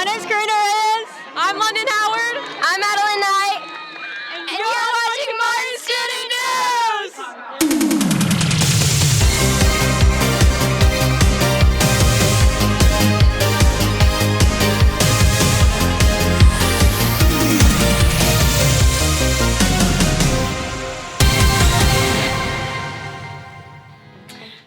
My name's Karina Reyes. I'm London Howard. I'm Madeline Knight. And you're watching Martin Student News!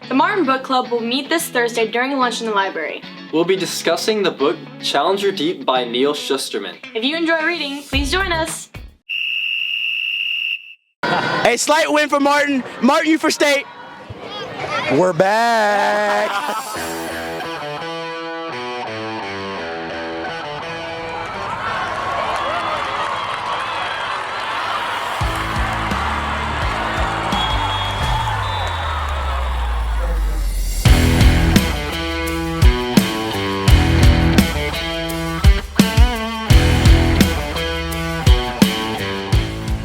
The Martin Book Club will meet this Thursday during lunch in the library. We'll be discussing the book Challenger Deep by Neil Shusterman. If you enjoy reading, please join us. A slight win for Martin. Martin, you for state. We're back.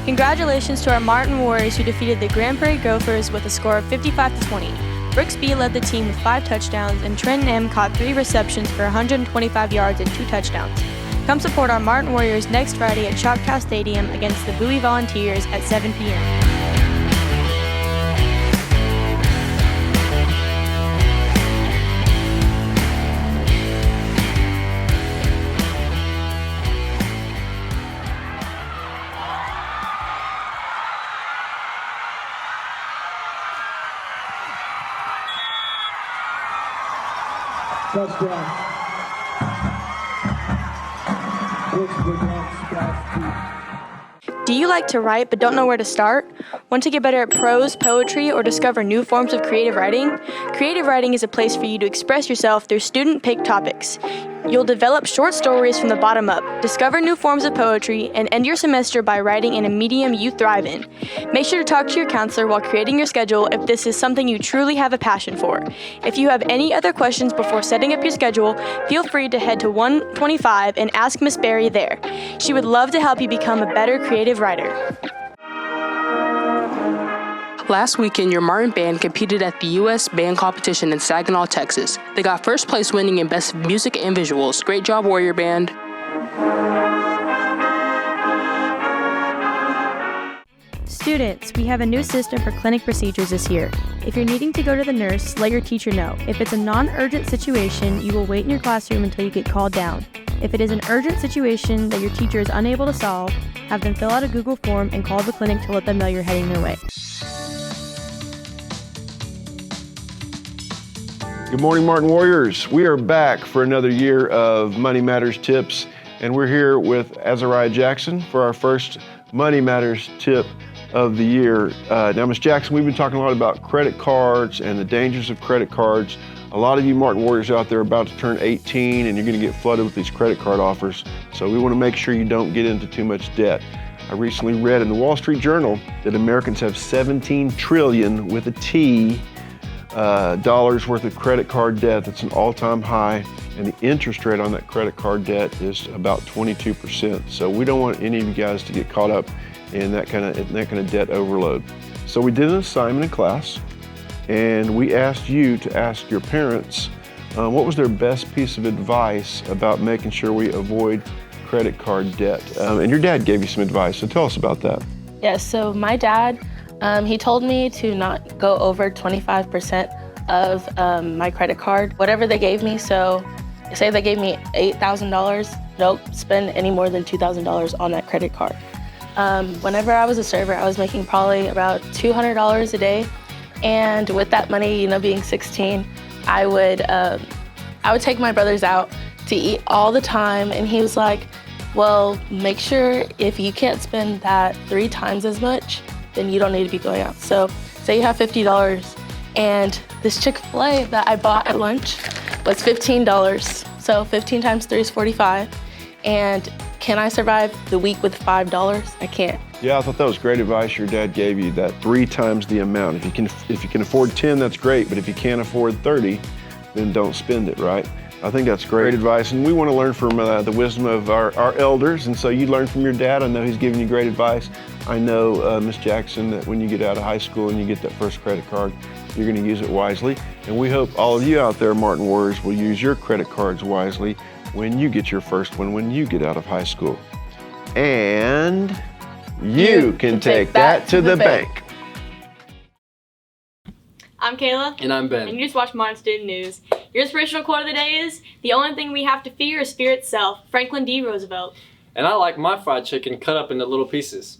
Congratulations to our Martin Warriors who defeated the Grand Prairie Gophers with a score of 55-20. Brooks B led the team with 5 touchdowns and Trenton M caught 3 receptions for 125 yards and 2 touchdowns. Come support our Martin Warriors next Friday at Choctaw Stadium against the Bowie Volunteers at 7 p.m. Touchdown. Do you like to write but don't know where to start? Want to get better at prose, poetry, or discover new forms of creative writing? Creative writing is a place for you to express yourself through student-picked topics. You'll develop short stories from the bottom up, discover new forms of poetry, and end your semester by writing in a medium you thrive in. Make sure to talk to your counselor while creating your schedule if this is something you truly have a passion for. If you have any other questions before setting up your schedule, feel free to head to 125 and ask Miss Berry there. She would love to help you become a better creative writer. Last weekend, your Martin Band competed at the U.S. Band Competition in Saginaw, Texas. They got first place winning in Best Music and Visuals. Great job, Warrior Band. Students, we have a new system for clinic procedures this year. If you're needing to go to the nurse, let your teacher know. If it's a non-urgent situation, you will wait in your classroom until you get called down. If it is an urgent situation that your teacher is unable to solve, have them fill out a Google form and call the clinic to let them know you're heading their way. Good morning, Martin Warriors. We are back for another year of Money Matters tips, and we're here with Azariah Jackson for our first Money Matters tip of the year. Now, Ms. Jackson, we've been talking a lot about credit cards and the dangers of credit cards. A lot of you Martin Warriors out there are about to turn 18 and you're going to get flooded with these credit card offers. So we want to make sure you don't get into too much debt. I recently read in the Wall Street Journal that Americans have 17 trillion with a T dollars worth of credit card debt. That's an all-time high, and the interest rate on that credit card debt is about 22%. So we don't want any of you guys to get caught up in that kind of debt overload. So we did an assignment in class, and we asked you to ask your parents what was their best piece of advice about making sure we avoid credit card debt. And your dad gave you some advice, so tell us about that. Yes, so my dad, he told me to not go over 25% of my credit card, whatever they gave me. So say they gave me $8,000, don't spend any more than $2,000 on that credit card. Whenever I was a server, I was making probably about $200 a day. And with that money, being 16, I would take my brothers out to eat all the time. And he was like, well, make sure if you can't spend that 3 times as much, then you don't need to be going out. So say you have $50 and this Chick-fil-A that I bought at lunch was $15. So 15 times 3 is 45. And can I survive the week with $5? I can't. Yeah, I thought that was great advice your dad gave you, that 3 times the amount. If you can afford 10, that's great, but if you can't afford 30, then don't spend it, right? I think that's great advice, and we want to learn from the wisdom of our elders, and so you learn from your dad. I know he's giving you great advice. I know, Ms. Jackson, that when you get out of high school and you get that first credit card, you're going to use it wisely, and we hope all of you out there, Martin Warriors, will use your credit cards wisely when you get your first one when you get out of high school. And you can take that to the bank. I'm Kayla. And I'm Ben. And you just watch Modern Student News. Your inspirational quote of the day is, "The only thing we have to fear is fear itself." Franklin D. Roosevelt. And I like my fried chicken cut up into little pieces.